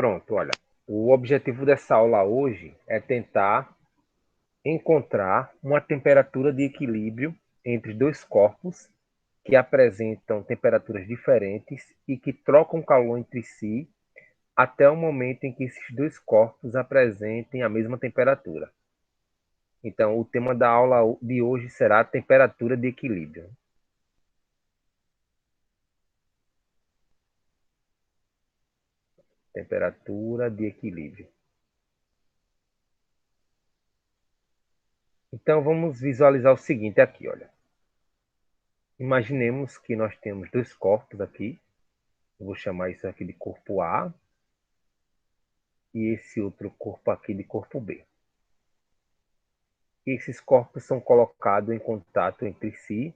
Pronto, olha. O objetivo dessa aula hoje é tentar encontrar uma temperatura de equilíbrio entre dois corpos que apresentam temperaturas diferentes e que trocam calor entre si até o momento em que esses dois corpos apresentem a mesma temperatura. Então, o tema da aula de hoje será a temperatura de equilíbrio. Temperatura de equilíbrio. Então, vamos visualizar o seguinte aqui, olha. Imaginemos que nós temos dois corpos aqui. Eu vou chamar isso aqui de corpo A e esse outro corpo aqui de corpo B. E esses corpos são colocados em contato entre si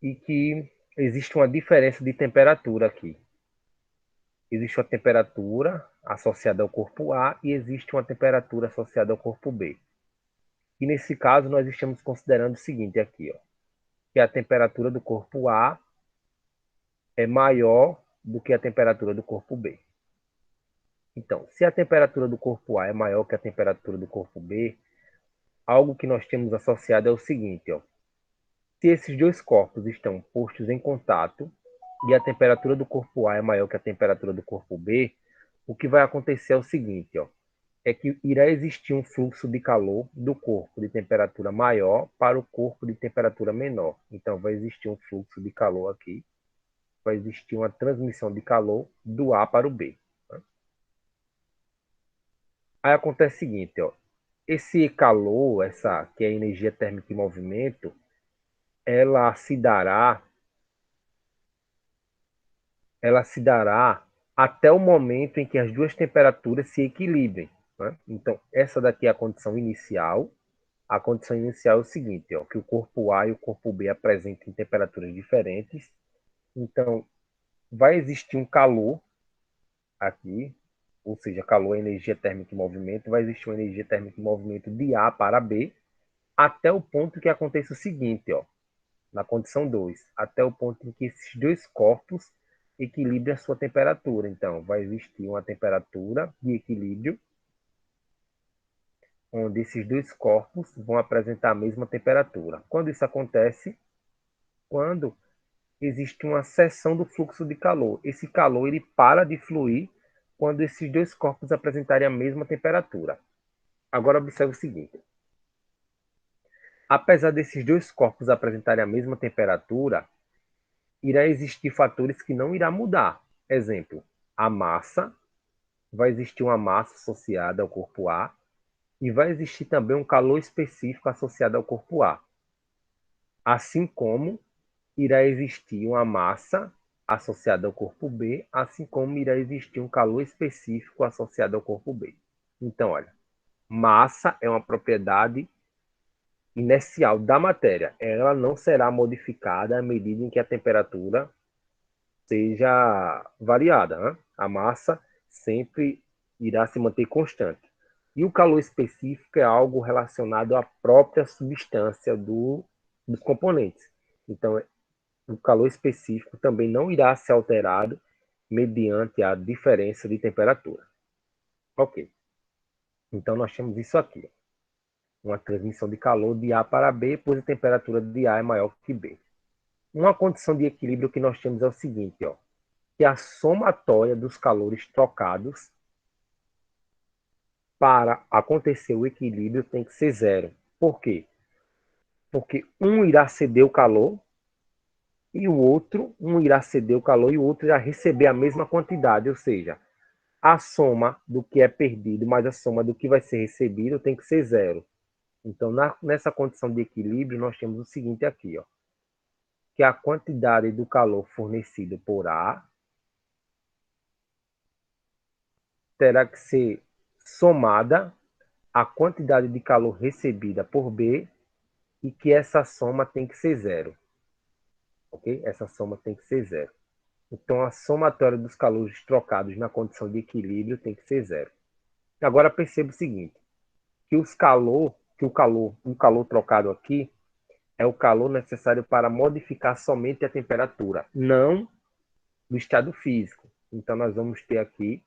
e que existe uma diferença de temperatura aqui. Existe uma temperatura associada ao corpo A e existe uma temperatura associada ao corpo B. E nesse caso nós estamos considerando o seguinte aqui, ó, que a temperatura do corpo A é maior do que a temperatura do corpo B. Então, se a temperatura do corpo A é maior que a temperatura do corpo B, algo que nós temos associado é o seguinte, ó. Se esses dois corpos estão postos em contato e a temperatura do corpo A é maior que a temperatura do corpo B, o que vai acontecer é o seguinte, ó, é que irá existir um fluxo de calor do corpo de temperatura maior para o corpo de temperatura menor. Então, vai existir um fluxo de calor aqui, vai existir uma transmissão de calor do A para o B. Né? Aí acontece o seguinte, ó, esse calor, essa que é a energia térmica em movimento, ela se dará até o momento em que as duas temperaturas se equilibrem. Né? Então, essa daqui é a condição inicial. A condição inicial é o seguinte, ó, que o corpo A e o corpo B apresentem temperaturas diferentes. Então, vai existir um calor aqui, ou seja, calor é energia térmica em movimento, vai existir uma energia térmica em movimento de A para B, até o ponto que aconteça o seguinte, ó, na condição 2, até o ponto em que esses dois corpos equilibrem a sua temperatura. Então, vai existir uma temperatura de equilíbrio, onde esses dois corpos vão apresentar a mesma temperatura. Quando isso acontece? Quando existe uma cessão do fluxo de calor. Esse calor ele para de fluir quando esses dois corpos apresentarem a mesma temperatura. Agora observe o seguinte. Apesar desses dois corpos apresentarem a mesma temperatura, irá existir fatores que não irá mudar. Exemplo, a massa, vai existir uma massa associada ao corpo A e vai existir também um calor específico associado ao corpo A. Assim como irá existir uma massa associada ao corpo B, assim como irá existir um calor específico associado ao corpo B. Então, olha, massa é uma propriedade inercial da matéria. Ela não será modificada à medida em que a temperatura seja variada. Né? A massa sempre irá se manter constante. E o calor específico é algo relacionado à própria substância dos componentes. Então, o calor específico também não irá ser alterado mediante a diferença de temperatura. Ok. Então, nós temos isso aqui. Uma transmissão de calor de A para B, pois a temperatura de A é maior que B. Uma condição de equilíbrio que nós temos é o seguinte, ó, que a somatória dos calores trocados para acontecer o equilíbrio tem que ser zero. Por quê? Porque um irá ceder o calor e o outro, um irá ceder o calor e o outro irá receber a mesma quantidade, ou seja, a soma do que é perdido mais a soma do que vai ser recebido tem que ser zero. Então, nessa condição de equilíbrio, nós temos o seguinte aqui, ó, que a quantidade do calor fornecido por A terá que ser somada à quantidade de calor recebida por B e que essa soma tem que ser zero. Ok? Essa soma tem que ser zero. Então, a somatória dos calores trocados na condição de equilíbrio tem que ser zero. Agora, perceba o seguinte, que o calor trocado aqui é o calor necessário para modificar somente a temperatura, não do estado físico. Então, nós vamos ter aqui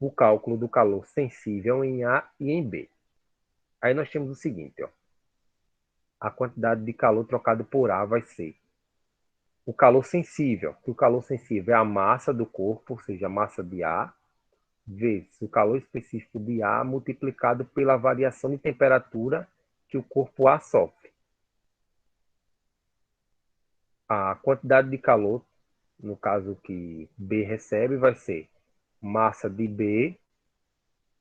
o cálculo do calor sensível em A e em B. Aí nós temos o seguinte, ó. A quantidade de calor trocado por A vai ser o calor sensível, que o calor sensível é a massa do corpo, ou seja, a massa de A, vezes o calor específico de A multiplicado pela variação de temperatura que o corpo A sofre. A quantidade de calor, no caso que B recebe, vai ser massa de B,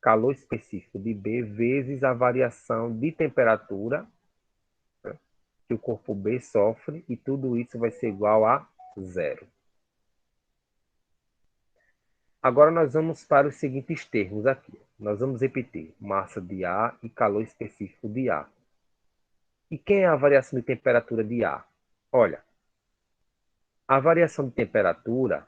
calor específico de B, vezes a variação de temperatura, né, que o corpo B sofre, e tudo isso vai ser igual a zero. Agora nós vamos para os seguintes termos aqui. Nós vamos repetir massa de A e calor específico de A. E quem é a variação de temperatura de A? Olha, a variação de temperatura,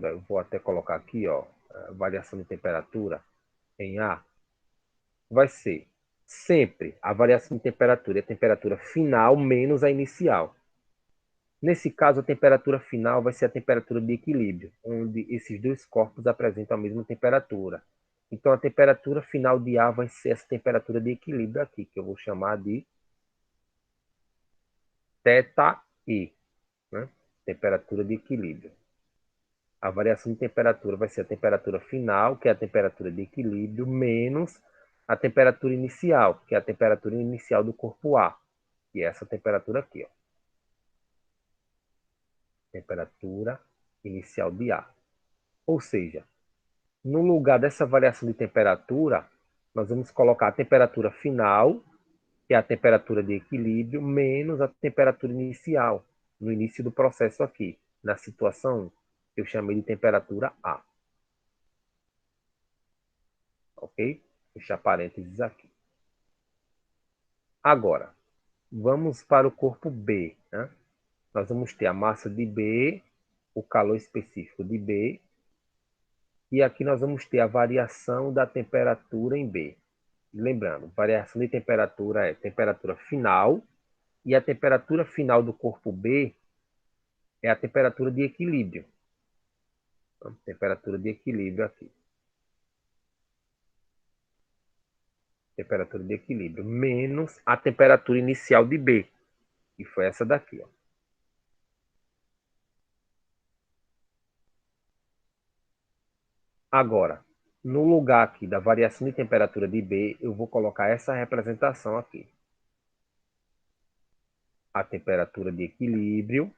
eu vou até colocar aqui, ó, a variação de temperatura em A, vai ser sempre a variação de temperatura é a temperatura final menos a inicial. Nesse caso, a temperatura final vai ser a temperatura de equilíbrio, onde esses dois corpos apresentam a mesma temperatura. Então, a temperatura final de A vai ser essa temperatura de equilíbrio aqui, que eu vou chamar de θe, né? Temperatura de equilíbrio. A variação de temperatura vai ser a temperatura final, que é a temperatura de equilíbrio, menos a temperatura inicial, que é a temperatura inicial do corpo A, que é essa temperatura aqui, ó. Temperatura inicial de A. Ou seja, no lugar dessa variação de temperatura, nós vamos colocar a temperatura final, que é a temperatura de equilíbrio, menos a temperatura inicial, no início do processo aqui. Na situação, eu chamei de temperatura A. Ok? Fechar parênteses aqui. Agora, vamos para o corpo B, né? Nós vamos ter a massa de B, o calor específico de B, e aqui nós vamos ter a variação da temperatura em B. Lembrando, variação de temperatura é temperatura final, e a temperatura final do corpo B é a temperatura de equilíbrio. Então, temperatura de equilíbrio aqui. Temperatura de equilíbrio, menos a temperatura inicial de B, que foi essa daqui, ó. Agora, no lugar aqui da variação de temperatura de B, eu vou colocar essa representação aqui. A temperatura de equilíbrio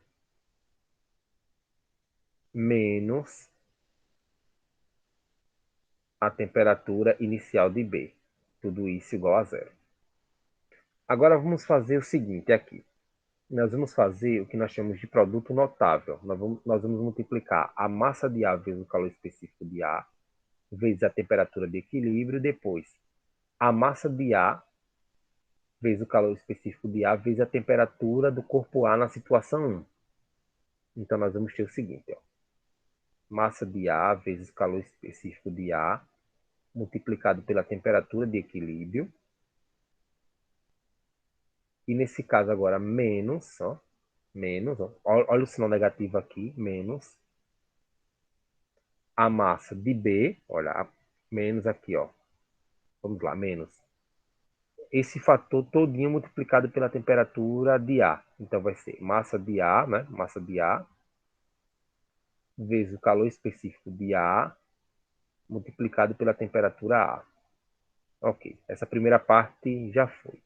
menos a temperatura inicial de B. Tudo isso igual a zero. Agora vamos fazer o seguinte aqui. Nós vamos fazer o que nós chamamos de produto notável. Nós vamos multiplicar a massa de A vezes o calor específico de A, vezes a temperatura de equilíbrio, depois a massa de A vezes o calor específico de A, vezes a temperatura do corpo A na situação 1. Então, nós vamos ter o seguinte, ó. Massa de A vezes o calor específico de A, multiplicado pela temperatura de equilíbrio. E nesse caso agora, menos, ó. Menos, ó. Olha o sinal negativo aqui, menos a massa de B, olha, menos aqui, ó. Vamos lá, menos esse fator todinho multiplicado pela temperatura de A. Então vai ser massa de A, né? Massa de A vezes o calor específico de A multiplicado pela temperatura A. Ok, essa primeira parte já foi.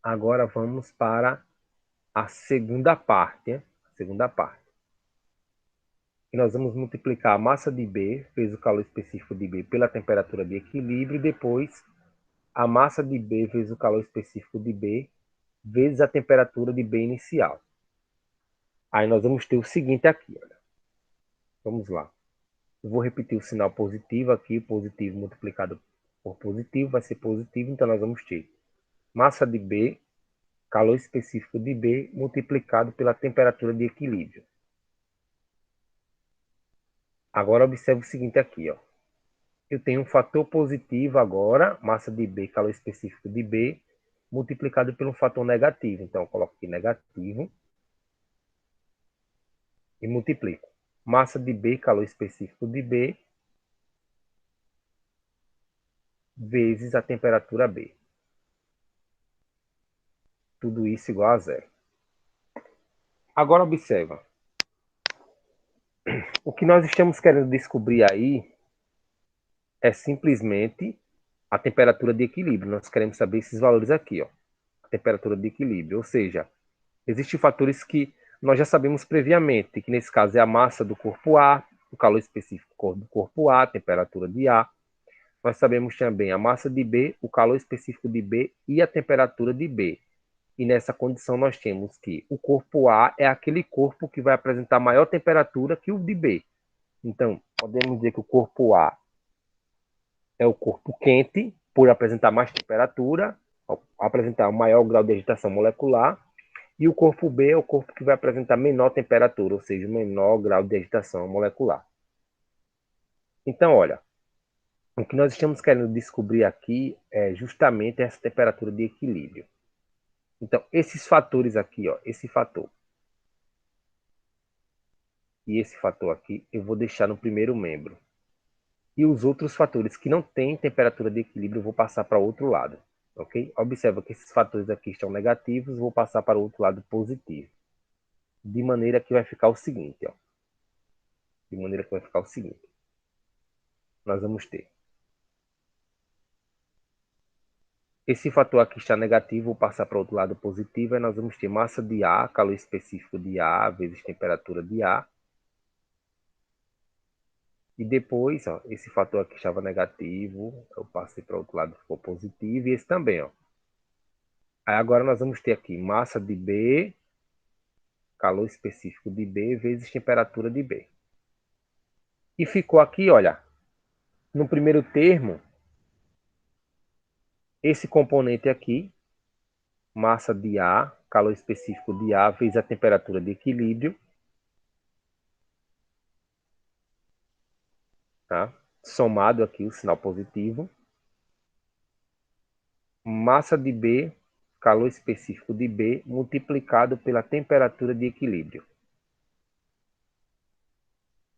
Agora vamos para a segunda parte, né? A segunda parte. E nós vamos multiplicar a massa de B vezes o calor específico de B pela temperatura de equilíbrio e depois a massa de B vezes o calor específico de B vezes a temperatura de B inicial. Aí nós vamos ter o seguinte aqui, olha. Vamos lá. Eu vou repetir o sinal positivo aqui, positivo multiplicado por positivo vai ser positivo, então nós vamos ter massa de B, calor específico de B, multiplicado pela temperatura de equilíbrio. Agora observe o seguinte aqui, ó. Eu tenho um fator positivo agora, massa de B, calor específico de B, multiplicado por um fator negativo. Então, eu coloco aqui negativo. e multiplico. Massa de B, calor específico de B, vezes a temperatura B. Tudo isso igual a zero. Agora observa. O que nós estamos querendo descobrir aí é simplesmente a temperatura de equilíbrio. Nós queremos saber esses valores aqui, ó. A temperatura de equilíbrio. Ou seja, existem fatores que nós já sabemos previamente, que nesse caso é a massa do corpo A, o calor específico do corpo A, a temperatura de A. Nós sabemos também a massa de B, o calor específico de B e a temperatura de B. E nessa condição nós temos que o corpo A é aquele corpo que vai apresentar maior temperatura que o de B. Então, podemos dizer que o corpo A é o corpo quente, por apresentar mais temperatura, apresentar um maior grau de agitação molecular, e o corpo B é o corpo que vai apresentar menor temperatura, ou seja, menor grau de agitação molecular. Então, olha, o que nós estamos querendo descobrir aqui é justamente essa temperatura de equilíbrio. Então, esses fatores aqui, ó, esse fator e esse fator aqui, eu vou deixar no primeiro membro. E os outros fatores que não têm temperatura de equilíbrio, eu vou passar para o outro lado. Ok? Observa que esses fatores aqui estão negativos, vou passar para o outro lado positivo. De maneira que vai ficar o seguinte, ó. De maneira que vai ficar o seguinte. Nós vamos ter esse fator aqui está negativo, vou passar para o outro lado positivo, e nós vamos ter massa de A, calor específico de A, vezes temperatura de A. E depois, ó, esse fator aqui estava negativo, eu passei para o outro lado, ficou positivo, e esse também, ó. Aí agora nós vamos ter aqui massa de B, calor específico de B, vezes temperatura de B. E ficou aqui, olha, no primeiro termo, esse componente aqui, massa de A, calor específico de A, vezes a temperatura de equilíbrio, tá? Somado aqui o sinal positivo, massa de B, calor específico de B, multiplicado pela temperatura de equilíbrio.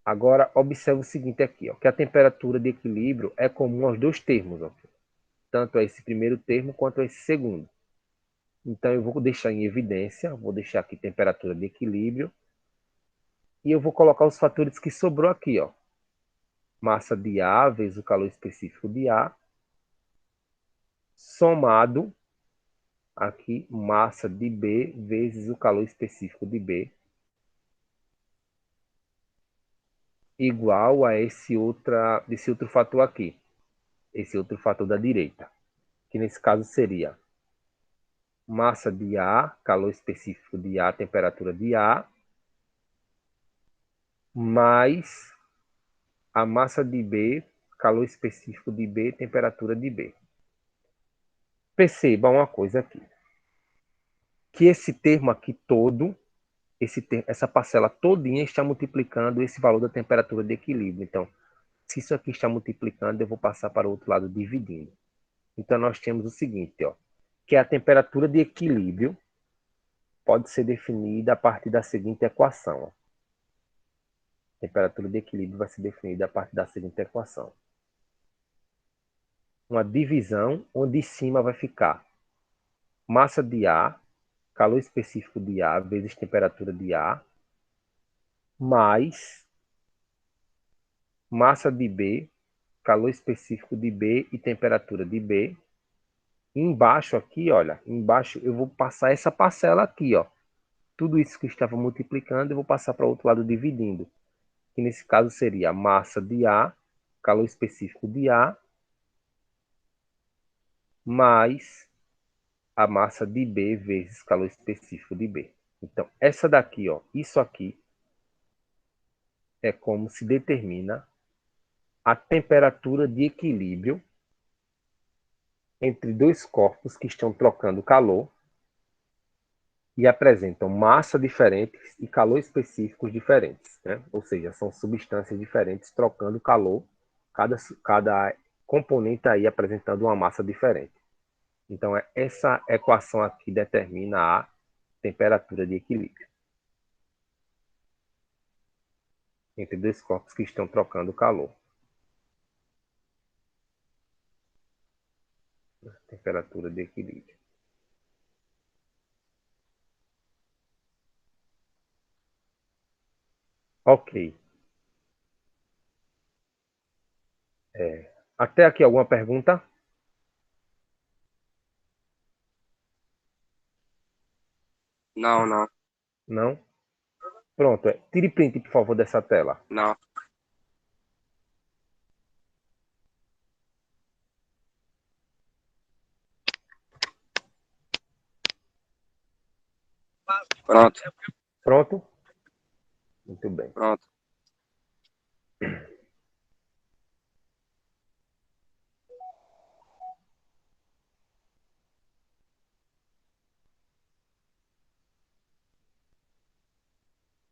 Agora, observe o seguinte aqui, ó, que a temperatura de equilíbrio é comum aos dois termos, ó, tanto a esse primeiro termo quanto a esse segundo. Então, eu vou deixar em evidência, vou deixar aqui temperatura de equilíbrio, e eu vou colocar os fatores que sobrou aqui, ó. Massa de A vezes o calor específico de A, somado aqui massa de B vezes o calor específico de B, igual a esse outro fator aqui, esse outro fator da direita, que nesse caso seria massa de A, calor específico de A, temperatura de A, mais a massa de B, calor específico de B, temperatura de B. Perceba uma coisa aqui, que esse termo aqui todo, essa parcela todinha está multiplicando esse valor da temperatura de equilíbrio. Então, se isso aqui está multiplicando, eu vou passar para o outro lado dividindo. Então, nós temos o seguinte, ó, que a temperatura de equilíbrio pode ser definida a partir da seguinte equação. Ó. A temperatura de equilíbrio vai ser definida a partir da seguinte equação. Uma divisão onde em cima vai ficar massa de A, calor específico de A, vezes temperatura de A, mais massa de B, calor específico de B e temperatura de B. Embaixo aqui, olha, embaixo eu vou passar essa parcela aqui, ó. Tudo isso que estava multiplicando, eu vou passar para o outro lado dividindo. Que nesse caso seria massa de A, calor específico de A, mais a massa de B vezes calor específico de B. Então, essa daqui, ó, isso aqui é como se determina a temperatura de equilíbrio entre dois corpos que estão trocando calor e apresentam massa diferentes e calor específicos diferentes, né? Ou seja, são substâncias diferentes trocando calor, cada componente aí apresentando uma massa diferente. Então, essa equação aqui determina a temperatura de equilíbrio. entre dois corpos que estão trocando calor. Temperatura de equilíbrio. Ok. Até aqui alguma pergunta? Não, não, Não? Pronto. Tire print, por favor, dessa tela. não. Pronto, Pronto? Muito bem. pronto.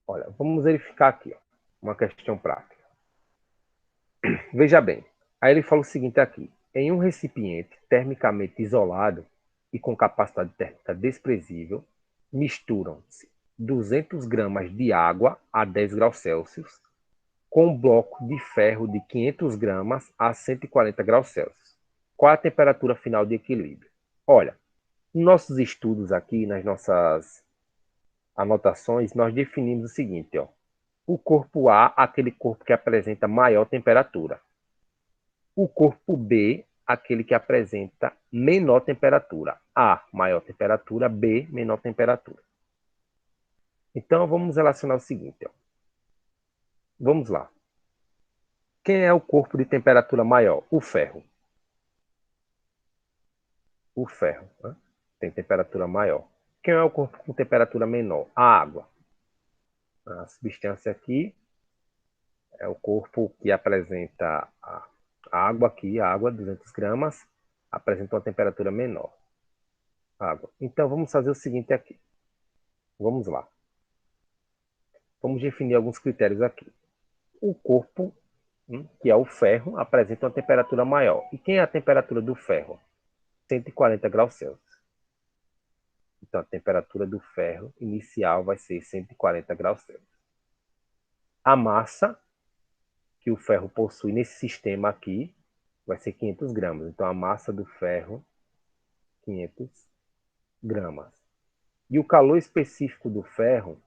Olha, vamos verificar aqui, ó, uma questão prática. Veja bem, aí ele fala o seguinte aqui: em um recipiente termicamente isolado e com capacidade térmica desprezível, misturam-se 200 gramas de água a 10 graus Celsius com um bloco de ferro de 500 gramas a 140 graus Celsius. Qual é a temperatura final de equilíbrio? Olha, nos nossos estudos aqui, nas nossas anotações, nós definimos o seguinte, ó: o corpo A, aquele corpo que apresenta maior temperatura. O corpo B, aquele que apresenta menor temperatura. A, maior temperatura, B, menor temperatura. Então, vamos relacionar o seguinte, ó. Vamos lá. Quem é o corpo de temperatura maior? O ferro. O ferro, né? Tem temperatura maior. Quem é o corpo com temperatura menor? A água. A substância aqui é o corpo que apresenta a água aqui, a água, 200 gramas, apresenta uma temperatura menor. Água. Então, vamos fazer o seguinte aqui. Vamos lá. Vamos definir alguns critérios aqui. O corpo, que é o ferro, apresenta uma temperatura maior. E quem é a temperatura do ferro? 140 graus Celsius. Então, a temperatura do ferro inicial vai ser 140 graus Celsius. A massa que o ferro possui nesse sistema aqui vai ser 500 gramas. Então, a massa do ferro, 500 gramas. E o calor específico do ferro,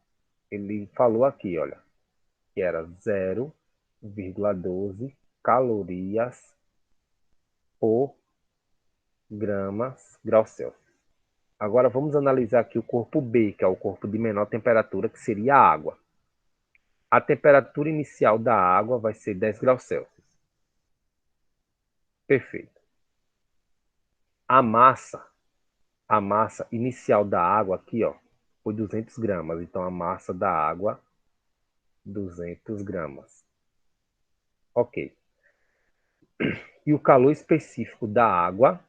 ele falou aqui, olha, que era 0,12 calorias por graus Celsius. Agora vamos analisar aqui o corpo B, que é o corpo de menor temperatura, que seria a água. A temperatura inicial da água vai ser 10 graus Celsius. Perfeito. A massa inicial da água aqui, ó, foi 200 gramas. Então a massa da água, 200 gramas. Ok. E o calor específico da água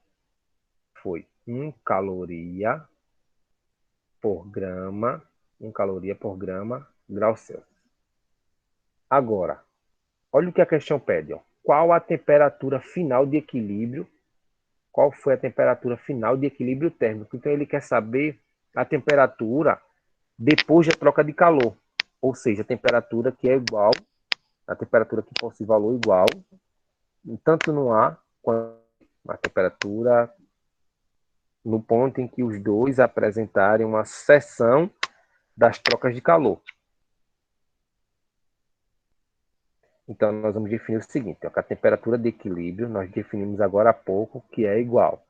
foi 1 caloria por grama, 1 caloria por grama, grau Celsius. Agora, olha o que a questão pede, ó. Qual a temperatura final de equilíbrio? Qual foi a temperatura final de equilíbrio térmico? Então ele quer saber a temperatura depois da troca de calor, ou seja, a temperatura que é igual, a temperatura que possui valor igual, tanto no A quanto a temperatura no ponto em que os dois apresentarem uma seção das trocas de calor. Então, nós vamos definir o seguinte, ó, que a temperatura de equilíbrio, nós definimos agora há pouco, que é igual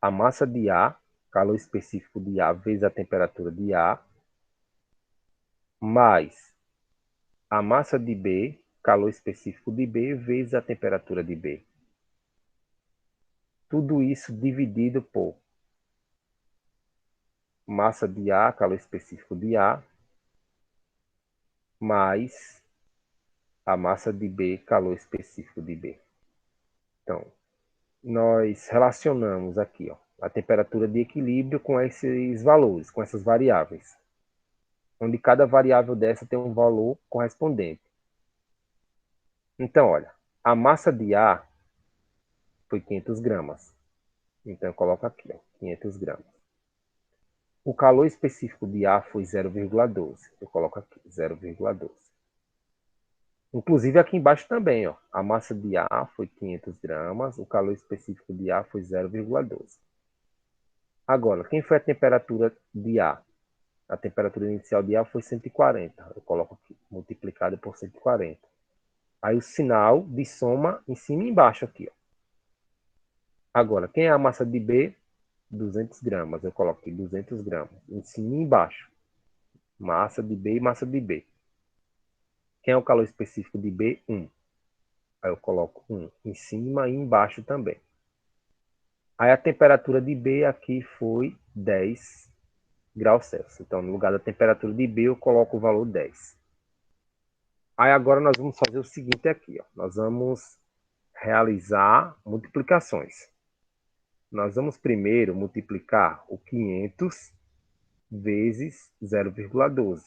a massa de A, calor específico de A, vezes a temperatura de A, mais a massa de B, calor específico de B, vezes a temperatura de B. Tudo isso dividido por massa de A, calor específico de A, mais a massa de B, calor específico de B. Então, nós relacionamos aqui, ó, a temperatura de equilíbrio com esses valores, com essas variáveis, onde cada variável dessa tem um valor correspondente. Então, olha, a massa de A foi 500 gramas. Então, eu coloco aqui, ó, 500 gramas. O calor específico de A foi 0,12. Eu coloco aqui, 0,12. Inclusive aqui embaixo também, ó, a massa de A foi 500 gramas, o calor específico de A foi 0,12. Agora, quem foi a temperatura de A? A temperatura inicial de A foi 140. Eu coloco aqui, multiplicado por 140. Aí o sinal de soma em cima e embaixo aqui. Ó. Agora, quem é a massa de B? 200 gramas. Eu coloco aqui 200 gramas. Em cima e embaixo. Massa de B e massa de B. Quem é o calor específico de B? 1. Aí eu coloco 1 em cima e embaixo também. Aí a temperatura de B aqui foi 10 graus Celsius. Então, no lugar da temperatura de B, eu coloco o valor 10. Aí agora nós vamos fazer o seguinte aqui. Ó. Nós vamos realizar multiplicações. Nós vamos primeiro multiplicar o 500 vezes 0,12,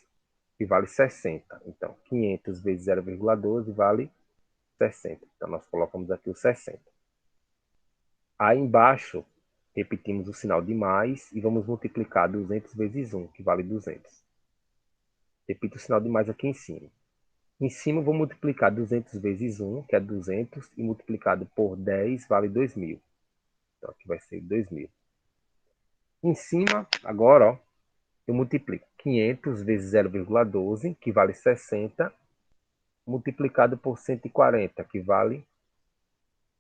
que vale 60. Então, 500 vezes 0,12 vale 60. Então, nós colocamos aqui o 60. Aí embaixo, repetimos o sinal de mais e vamos multiplicar 200 vezes 1, que vale 200. Repito o sinal de mais aqui em cima. Em cima, eu vou multiplicar 200 vezes 1, que é 200, e multiplicado por 10 vale 2.000. Então, aqui vai ser 2.000. Em cima, agora, ó, eu multiplico 500 vezes 0,12, que vale 60, multiplicado por 140, que vale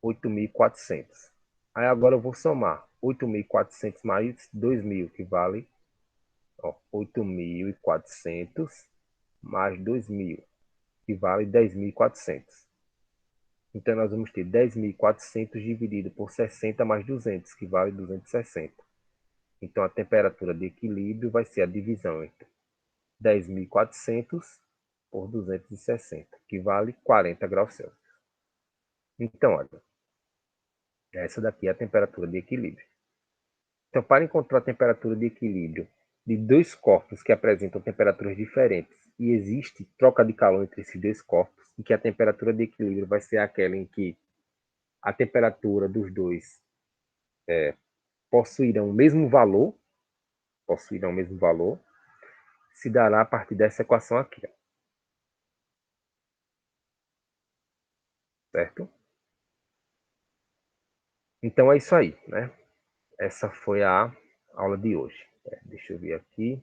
8.400. Aí agora eu vou somar 8.400 mais 2.000, que vale 8.400 mais 2.000, que vale 10.400. Então, nós vamos ter 10.400 dividido por 60 mais 200, que vale 260. Então, a temperatura de equilíbrio vai ser a divisão entre 10.400 por 260, que vale 40 graus Celsius. Então, olha, essa daqui é a temperatura de equilíbrio. Então, para encontrar a temperatura de equilíbrio de dois corpos que apresentam temperaturas diferentes e existe troca de calor entre esses dois corpos, e que a temperatura de equilíbrio vai ser aquela em que a temperatura dos dois possuirão o mesmo valor, se dará a partir dessa equação aqui, ó, certo? Então é isso aí, né? Essa foi a aula de hoje. Deixa eu ver aqui.